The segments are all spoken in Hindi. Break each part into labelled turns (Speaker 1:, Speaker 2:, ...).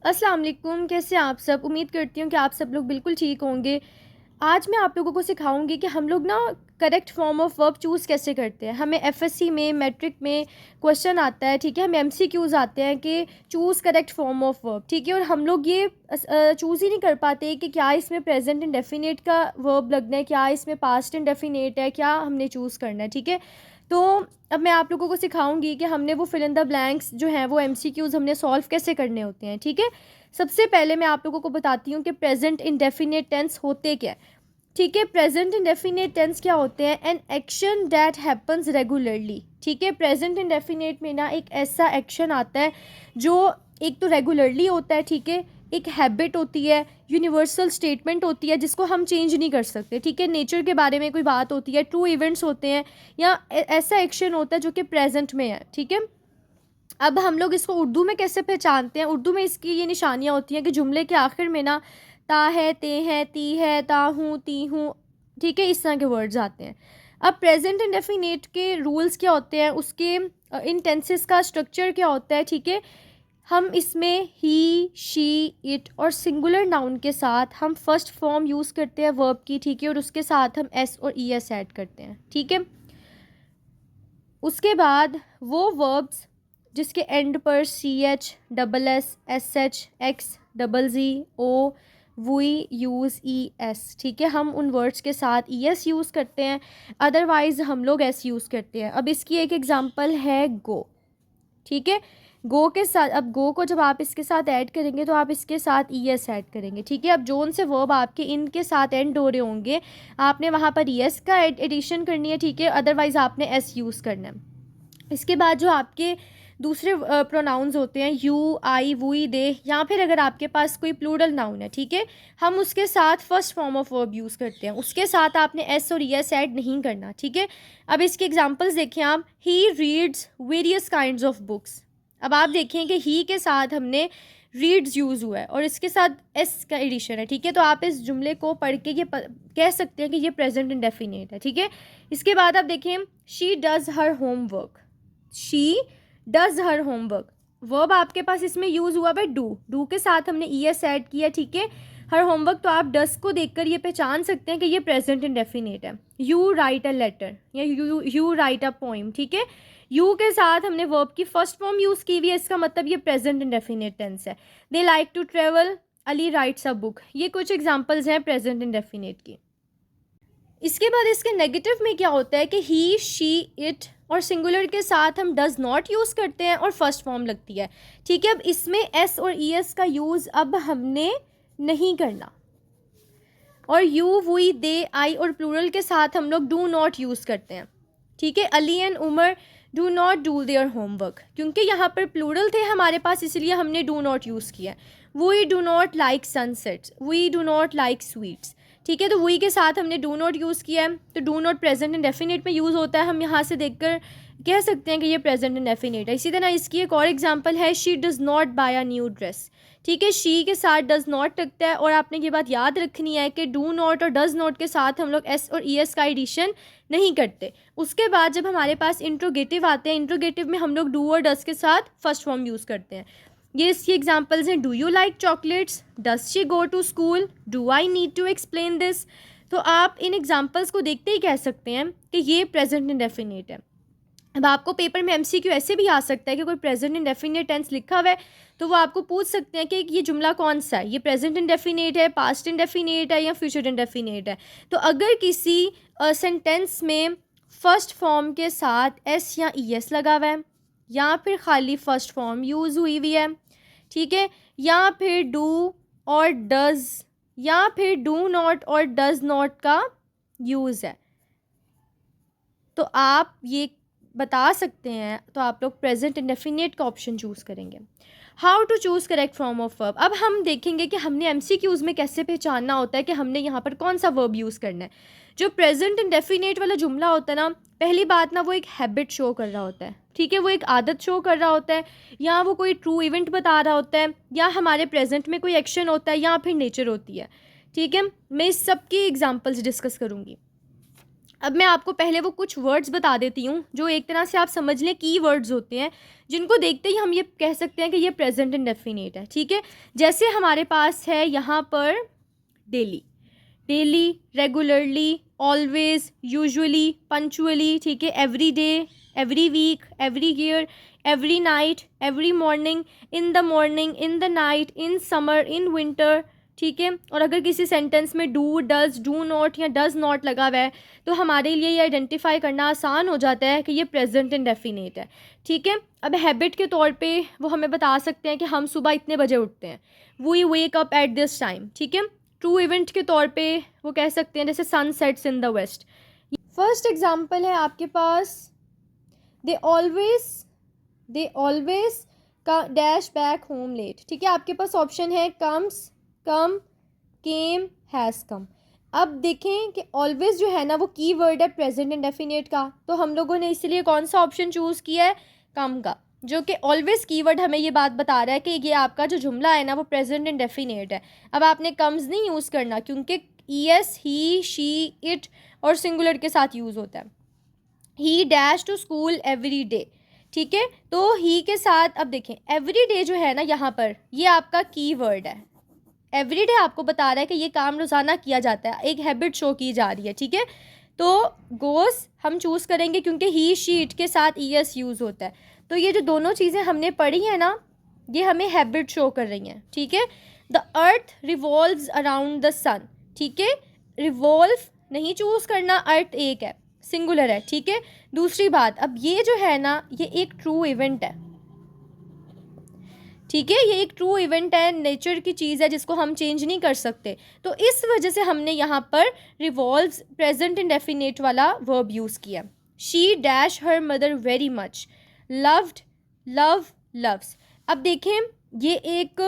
Speaker 1: अस्सलाम वालेकुम, कैसे हैं आप सब। उम्मीद करती हूँ कि आप सब लोग बिल्कुल ठीक होंगे। आज मैं आप लोगों को सिखाऊंगी कि हम लोग ना correct form of verb choose कैसे करते हैं। हमें एफएससी में, मैट्रिक में क्वेश्चन आता है, ठीक है। हमें एमसीक्यूज़ आते हैं कि choose correct form of verb, ठीक है। और हम लोग ये चूज़ ही नहीं कर पाते कि क्या इसमें प्रेजेंट इंडेफिनिट का वर्ब लगना है, क्या इसमें पास्ट इंडेफिनिट है, क्या हमने चूज़ करना है, ठीक है। तो अब मैं आप लोगों को सिखाऊंगी कि हमने वो फिल इन द ब्लैंक्स जो हैं वो एमसीक्यूज़ हमने सॉल्व कैसे करने होते हैं, ठीक है। सबसे पहले मैं आप लोगों को बताती हूँ कि प्रेजेंट इंडेफिनिट टेंस होते क्या है, ठीक है। प्रेजेंट इंडेफिनिट टेंस क्या होते हैं? An action that happens regularly, ठीक है। प्रेजेंट इंडेफिनिट में ना एक ऐसा एक्शन आता है जो एक तो रेगुलरली होता है, ठीक है। एक हैबिट होती है, यूनिवर्सल स्टेटमेंट होती है जिसको हम चेंज नहीं कर सकते, ठीक है। नेचर के बारे में कोई बात होती है, ट्रू इवेंट्स होते हैं, या ऐसा एक्शन होता है जो कि प्रेजेंट में है, ठीक है। अब हम लोग इसको उर्दू में कैसे पहचानते हैं? उर्दू में इसकी ये निशानियाँ होती हैं कि जुमले के आखिर में ना ता है, ते है, ती है, ता हूँ, ती हूँ, ठीक है, इस तरह के वर्ड्स आते हैं। अब प्रेजेंट इंडेफिनिट के रूल्स क्या होते हैं, उसके इन टेंसेस का स्ट्रक्चर क्या होता है, ठीक है। हम इसमें ही, शी, इट और सिंगुलर नाउन के साथ हम फर्स्ट फॉर्म यूज़ करते हैं वर्ब की, ठीक है। और उसके साथ हम एस और ई एस ऐड करते हैं, ठीक है। उसके बाद वो वर्ब्स जिसके एंड पर C H, double S, S H, X, double G, O, we use E S, ठीक है। हम उन वर्ड्स के साथ ई एस यूज़ करते हैं, अदरवाइज़ हम लोग एस यूज़ करते हैं। अब इसकी एक एग्जांपल है गो, ठीक है। गो के साथ, अब गो को जब आप इसके साथ ऐड करेंगे तो आप इसके साथ ई एस ऐड करेंगे, ठीक है। अब जोन से वर्ब आपके इनके साथ एंड हो रहे होंगे, आपने वहाँ पर ई एस का एडिशन करनी है, ठीक है। अदरवाइज़ आपने एस यूज़ करना है। इसके बाद जो आपके दूसरे प्रोनाउंस होते हैं, यू, आई, वुई, दे, या फिर अगर आपके पास कोई प्लूरल नाउन है, ठीक है, हम उसके साथ first form of verb use करते हैं, उसके साथ आपने एस और एस ऐड नहीं करना, ठीक है। अब इसके एग्जांपल्स देखें आप। He reads various kinds of books. अब आप देखें कि ही के साथ हमने रीड्स यूज़ हुआ है और इसके साथ एस का एडिशन है, ठीक है। तो आप इस जुमले को पढ़ के ये कह सकते हैं कि ये प्रेजेंट इंडेफिनिट है, ठीक है। इसके बाद आप देखें, she does her homework. She does her homework, verb आपके पास इसमें यूज़ हुआ है डू के साथ हमने ई एस ऐड किया, ठीक है। हर होमवर्क, तो आप डस को देखकर ये पहचान सकते हैं कि ये प्रेजेंट इंडेफिनिट है। यू राइट अ लेटर या यू राइट अ पोइम, ठीक है। यू के साथ हमने वर्ब की फर्स्ट फॉर्म यूज़ की हुई है, इसका मतलब ये प्रेजेंट इंडेफिनिट टेंस है। They like to travel, Ali writes a book. ये कुछ एग्जाम्पल्स हैं प्रेजेंट इंडेफिनिट की। इसके बाद इसके नेगेटिव में क्या होता है कि ही, शी, इट और सिंगुलर के साथ हम डज नॉट यूज़ करते हैं और फर्स्ट फॉर्म लगती है, ठीक है। अब इसमें एस और ई एस का यूज़ अब हमने नहीं करना। और यू, वी, दे, आई और प्लूरल के साथ हम लोग डू नॉट यूज़ करते हैं, ठीक है। Ali and Umar do not do their homework, क्योंकि यहाँ पर प्लूरल थे हमारे पास, इसलिए हमने डू नॉट यूज़ किया। We do not like sunsets, we do not like sweets, ठीक है। तो वी के साथ हमने डू नॉट यूज़ किया है, तो डू नॉट प्रेजेंट इंडेफिनिट में यूज़ होता है, हम यहाँ से देखकर कह सकते हैं कि ये प्रेजेंट इंडेफिनिट है। इसी तरह इसकी एक और एग्जांपल है, she does not buy a new dress, ठीक है। शी के साथ डज़ नॉट लगता है, और आपने ये बात याद रखनी है कि डू नॉट और डज़ नॉट के साथ हम लोग एस और ई एस का एडिशन नहीं करते। उसके बाद जब हमारे पास इंट्रोगेटिव आते हैं, इंट्रोगेटिव में हम लोग डू और डज़ के साथ फर्स्ट फॉर्म यूज़ करते हैं। ये इसकी एग्जांपल्स हैं, do you like chocolates, does she go to school, do I need to explain this. तो आप इन एग्जांपल्स को देखते ही कह सकते हैं कि ये प्रेजेंट इंडेफिनिट है। अब आपको पेपर में एमसीक्यू ऐसे भी आ सकता है कि कोई प्रेजेंट इंडेफिनिट टेंस लिखा हुआ है, तो वो आपको पूछ सकते हैं कि ये जुमला कौन सा है, ये प्रेजेंट इंडेफिनिट है, पास्ट इंडेफिनिट है, या फ्यूचर इंडेफिनिट है। तो अगर किसी सेंटेंस में फर्स्ट फॉर्म के साथ एस या ई एस लगा हुआ है, या फिर खाली फर्स्ट फॉर्म यूज़ हुई हुई है, ठीक है, या फिर डू और डज, या फिर डू नॉट और डज नॉट का यूज़ है, तो आप ये बता सकते हैं, तो आप लोग प्रेजेंट इंडेफिनिट का ऑप्शन चूज़ करेंगे। How to choose correct form of verb. अब हम देखेंगे कि हमने एमसीक्यूज़ में कैसे पहचानना होता है कि हमने यहाँ पर कौन सा वर्ब यूज़ करना है। जो प्रेजेंट इंडेफिनिट वाला जुमला होता है ना, पहली बात ना वो एक हैबिट शो कर रहा होता है, ठीक है, वो एक आदत शो कर रहा होता है, या वो कोई ट्रू इवेंट बता रहा होता है, या हमारे प्रेजेंट में कोई एक्शन होता है, या फिर नेचर होती है, ठीक है। मैं इस सब की एग्जाम्पल्स डिस्कस करूँगी। अब मैं आपको पहले वो कुछ वर्ड्स बता देती हूँ जो एक तरह से आप समझ लें की वर्ड्स होते हैं, जिनको देखते ही हम ये कह सकते हैं कि ये प्रेजेंट इंडेफिनिट है, ठीक है। जैसे हमारे पास है यहाँ पर daily, daily, regularly, always, usually, punctually, ठीक है, every day, every week, every year, every night, every morning, in the night, in summer, in winter, ठीक है। और अगर किसी सेंटेंस में डू, डज, डू नॉट या डज नॉट लगा हुआ है तो हमारे लिए ये आइडेंटिफाई करना आसान हो जाता है कि ये प्रेजेंट इंडेफिनिट है, ठीक है। अब हैबिट के तौर पे वो हमें बता सकते हैं कि हम सुबह इतने बजे उठते हैं, we wake up at this time, ठीक है। ट्रू इवेंट के तौर पे वो कह सकते हैं जैसे sun sets in the west. First example है आपके पास, दे ऑलवेज का डैश बैक होम लेट, ठीक है। आपके पास ऑप्शन है comes, come, came, has come. अब देखें कि ऑलवेज जो है ना वो की वर्ड है प्रेजेंट इंडेफिनिट का, तो हम लोगों ने इसलिए कौन सा ऑप्शन चूज़ किया है, कम का, जो कि ऑलवेज कीवर्ड हमें ये बात बता रहा है कि ये आपका जो जुमला है ना वो प्रेजेंट इंडेफिनिट है। अब आपने कम्स नहीं यूज़ करना क्योंकि ईएस, ही, शी, इट और सिंगुलर के साथ यूज़ होता है। He dash to school every day, ठीक है। तो ही के साथ अब देखें एवरी डे जो है ना यहाँ पर ये आपका कीवर्ड है। एवरी डे आपको बता रहा है कि ये काम रोज़ाना किया जाता है, एक हैबिट शो की जा रही है, ठीक है। तो गोस हम चूज़ करेंगे क्योंकि ही, शी, इट के साथ ईएस यूज़ होता है। तो ये जो दोनों चीज़ें हमने पढ़ी हैं ना ये हमें हैबिट शो कर रही हैं, ठीक है। The earth revolves around the sun, ठीक है। रिवॉल्व नहीं चूज़ करना, अर्थ एक है, सिंगुलर है, ठीक है। दूसरी बात, अब ये जो है ना ये एक ट्रू इवेंट है, ठीक है। ये एक ट्रू इवेंट है, नेचर की चीज़ है जिसको हम चेंज नहीं कर सकते। तो इस वजह से हमने यहाँ पर रिवॉल्व्स प्रेजेंट इंडेफिनिट वाला वर्ब यूज़ किया। She dash her mother very much, loved, love, loves. अब देखें ये एक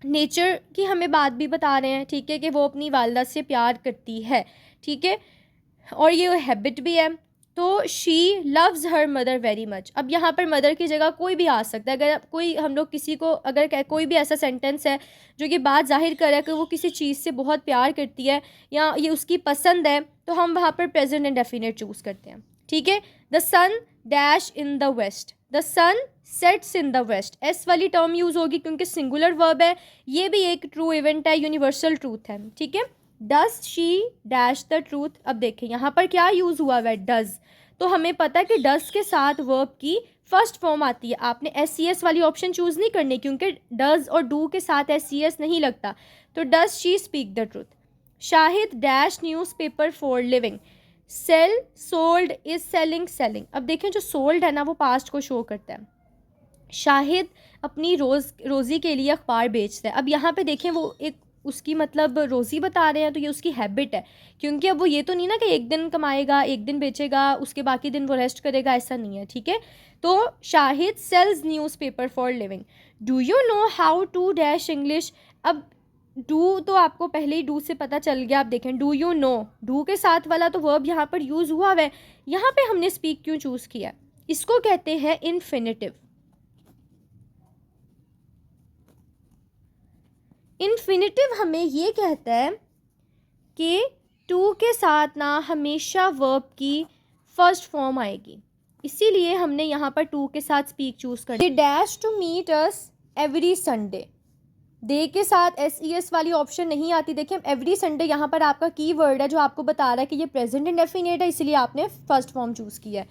Speaker 1: नेचर की हमें बात भी बता रहे हैं, ठीक है, कि वो अपनी वालदा से प्यार करती है, ठीक है, और ये हैबिट भी है। तो she loves her mother very much. अब यहाँ पर मदर की जगह कोई भी आ सकता है। अगर कोई हम लोग किसी को अगर कोई भी ऐसा सेंटेंस है जो ये बात जाहिर कर रहा है कि वो किसी चीज़ से बहुत प्यार करती है या ये उसकी पसंद है तो हम वहाँ पर प्रेजेंट इंडेफिनिट चूज़ करते हैं, ठीक है। The sun dash in the west, the sun sets in the west, S वाली टर्म यूज़ होगी क्योंकि सिंगुलर वर्ब है, ये भी एक ट्रू इवेंट है, यूनिवर्सल ट्रूथ है, ठीक है। Does she dash the truth. अब देखें यहाँ पर क्या यूज़ हुआ है, डज। तो हमें पता है कि डज के साथ वर्ब की फर्स्ट फॉर्म आती है। आपने एस सी एस वाली ऑप्शन चूज़ नहीं करनी क्योंकि डज और डू के साथ एस सी एस नहीं लगता। तो does she speak the truth. Shahid dash newspaper for living, sell, sold, is selling, selling. अब देखें जो सोल्ड है ना वो पास्ट को शो करता है। शाहिद अपनी रोज़ी के लिए अखबार बेचता है। अब यहाँ पे देखें वो एक उसकी मतलब रोज़ी बता रहे हैं तो ये उसकी हैबिट है, क्योंकि अब वो ये तो नहीं ना कि एक दिन कमाएगा, एक दिन बेचेगा, उसके बाकी दिन वो रेस्ट करेगा, ऐसा नहीं है, ठीक है। तो Shahid sells newspaper for living. Do you know how to dash English. अब डू तो आपको पहले ही डू से पता चल गया। आप देखें डू यू नो, डू के साथ वाला तो वर्ब यहाँ पर यूज़ हुआ है, यहाँ पे हमने स्पीक क्यों चूज़ किया, इसको कहते हैं इन्फिनिटिव। इन्फिनिटिव हमें ये कहता है कि टू के साथ ना हमेशा वर्ब की फर्स्ट फॉर्म आएगी, इसीलिए हमने यहाँ पर टू के साथ स्पीक चूज़ कर। They dash to meet us every Sunday, they के साथ एस ई एस वाली ऑप्शन नहीं आती। देखिए एवरी संडे यहाँ पर आपका की वर्ड है जो आपको बता रहा है कि ये प्रेजेंट इंडेफिनिट है, इसलिए आपने फर्स्ट फॉर्म चूज़ किया है।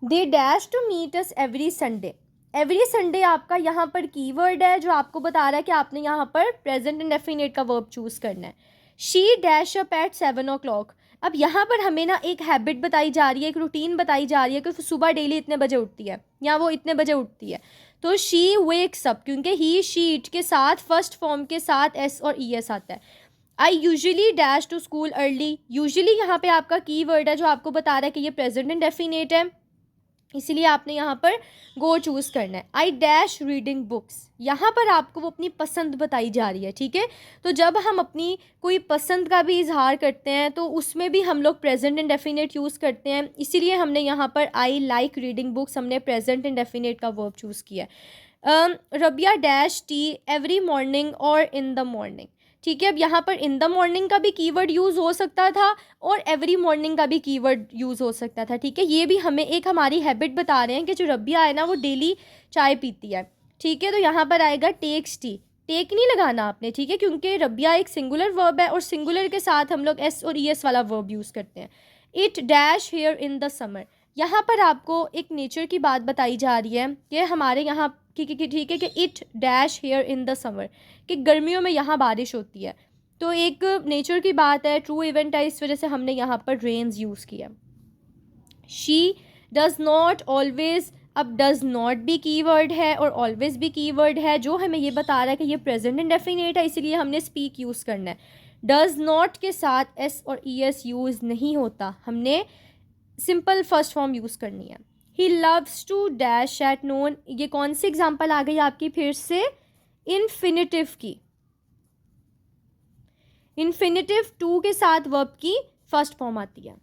Speaker 1: They dash to meet us every Sunday, every Sunday आपका यहाँ पर कीवर्ड है जो आपको बता रहा है कि आपने यहाँ पर प्रेजेंट इंडेफिनिट का वर्ब चूज़ करना है। She dash up at 7 o'clock। अब यहाँ पर हमें ना एक हैबिट बताई जा रही है, एक रूटीन बताई जा रही है कि सुबह डेली इतने बजे उठती है या वो इतने बजे उठती है। तो शी वेक्स अप, क्योंकि ही, शी, इट के साथ फर्स्ट फॉर्म के साथ एस और ई एस आता है। I usually dash to school early, usually यहाँ पे आपका की वर्ड है जो आपको बता रहा है कि ये प्रेजेंट इंडेफिनिट है, इसीलिए आपने यहाँ पर गो चूज़ करना है। आई डैश रीडिंग बुक्स, यहाँ पर आपको वो अपनी पसंद बताई जा रही है, ठीक है। तो जब हम अपनी कोई पसंद का भी इजहार करते हैं तो उसमें भी हम लोग प्रेजेंट इंडेफिनिट यूज़ करते हैं, इसीलिए हमने यहाँ पर आई लाइक रीडिंग बुक्स हमने प्रेजेंट इंडेफिनिट का वर्ब चूज़ किया। Rabia dash T every morning और इन द मॉर्निंग, ठीक है। अब यहाँ पर इन द मॉर्निंग का भी कीवर्ड यूज़ हो सकता था और एवरी मॉर्निंग का भी कीवर्ड यूज़ हो सकता था, ठीक है। ये भी हमें एक हमारी हैबिट बता रहे हैं कि जो रबिया है ना वो डेली चाय पीती है, ठीक है। तो यहाँ पर आएगा टेक्स टी, टेक नहीं लगाना आपने, ठीक है, क्योंकि रबिया एक सिंगुलर वर्ब है और सिंगुलर के साथ हम लोग एस और ई एस वाला वर्ब यूज़ करते हैं। It dash here in the summer, यहाँ पर आपको एक नेचर की बात बताई जा रही है कि हमारे यहाँ ठीक है कि it dash here in the summer, कि गर्मियों में यहाँ बारिश होती है। तो एक नेचर की बात है, ट्रू इवेंट है, इस वजह से हमने यहाँ पर रेन्स यूज़ किया। शी डज़ नॉट ऑलवेज़, अब डज़ नॉट भी कीवर्ड है और ऑलवेज़ भी कीवर्ड है, जो हमें ये बता रहा है कि ये प्रेजेंट इंडेफिनिट है, इसीलिए हमने स्पीक यूज़ करना है। डज़ नॉट के साथ एस और ई एस यूज़ नहीं होता, हमने सिंपल फर्स्ट फॉर्म यूज़ करनी है। He loves to dash at noon, ये कौन सी एग्जाम्पल आ गई आपकी फिर से, इन्फिनिटिव की। इन्फिनिटिव टू के साथ वर्ब की फर्स्ट फॉर्म आती है।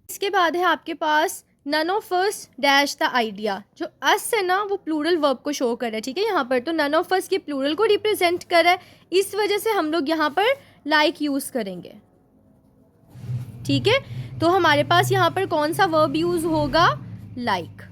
Speaker 1: इसके बाद है आपके पास none of us dash the idea, जो अस है ना वो प्लूरल वर्ब को शो कर रहा है, ठीक है। यहाँ पर तो नन ऑफ अस के प्लूरल को रिप्रेजेंट कर रहा है, इस वजह से हम लोग यहाँ पर लाइक यूज़ करेंगे, ठीक है। तो हमारे पास यहाँ पर कौन सा वर्ब यूज़ होगा, लाइक।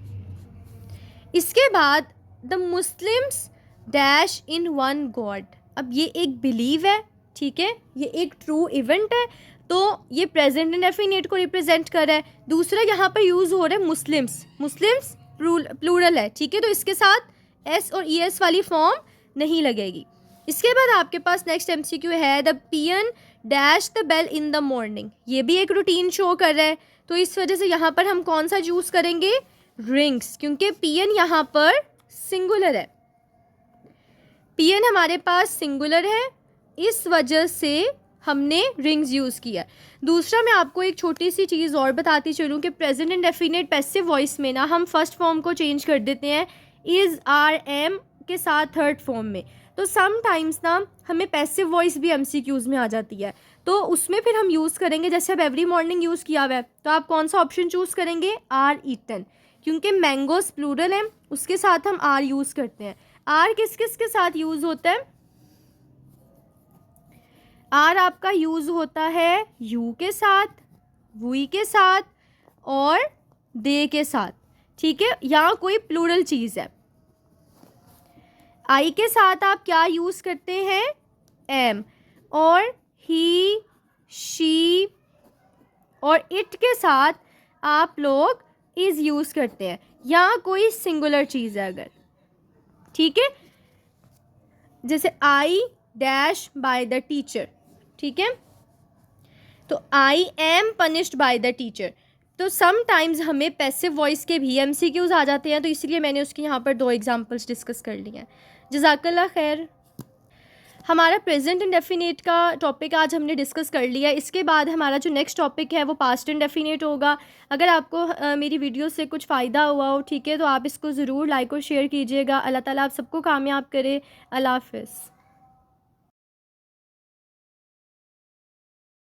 Speaker 1: इसके बाद the Muslims dash in one God, अब ये एक बिलीव है, ठीक है, ये एक ट्रू इवेंट है, तो ये प्रेजेंट इंडेफिनिट को रिप्रेजेंट कर रहा है। दूसरा यहाँ पर यूज़ हो रहा है मुस्लिम्स, मुस्लिम्स प्लूरल है, ठीक है, तो इसके साथ एस और ई एस वाली फॉर्म नहीं लगेगी। इसके बाद आपके पास नेक्स्ट एमसीक्यू है the peon dash the bell in the morning, ये भी एक रूटीन शो कर रहा है, तो इस वजह से यहाँ पर हम कौन सा यूज़ करेंगे, रिंग्स, क्योंकि पियन यहाँ पर सिंगुलर है, पियन हमारे पास सिंगुलर है, इस वजह से हमने रिंग्स यूज़ किया। दूसरा मैं आपको एक छोटी सी चीज़ और बताती चलूँ कि प्रेजेंट इंडेफिनिट पैसिव वॉइस में ना हम फर्स्ट फॉर्म को चेंज कर देते हैं इज़ आर एम के साथ थर्ड फॉर्म में, तो समटाइम्स ना हमें पैसिव वॉइस भी एमसीक्यूज़ में आ जाती है, तो उसमें फिर हम यूज़ करेंगे, जैसे अब एवरी मॉर्निंग यूज़ किया हुआ है, तो आप कौन सा ऑप्शन चूज़ करेंगे, आर ईटन, क्योंकि मैंगोस प्लूरल है, उसके साथ हम आर यूज़ करते हैं। आर किस किस के साथ यूज़ होता है, आर आपका यूज़ होता है यू के साथ, वी के साथ और दे के साथ, ठीक है, यहाँ कोई प्लूरल चीज़ है। आई के साथ आप क्या यूज़ करते हैं, एम, और ही, शी और इट के साथ आप लोग इज़ यूज़ करते हैं, यहाँ कोई सिंगुलर चीज़ है अगर, ठीक है, जैसे I dash by the teacher, ठीक है, तो I am punished by the teacher, तो समटाइम्स हमें पैसिव वॉइस के भी एमसीक्यूज़ आ जाते हैं, तो इसलिए मैंने उसके यहाँ पर 2 एग्जांपल्स डिस्कस कर लिए हैं। जज़ाकल्लाह खैर। हमारा प्रेजेंट इंडेफिनिट का टॉपिक आज हमने डिस्कस कर लिया। इसके बाद हमारा जो नेक्स्ट टॉपिक है वो पास्ट इंडेफिनिट होगा। अगर आपको मेरी वीडियो से कुछ फ़ायदा हुआ हो, ठीक है, तो आप इसको ज़रूर लाइक और शेयर कीजिएगा। अल्लाह ताला आप सबको कामयाब करे। अल्लाह हाफ़िज़।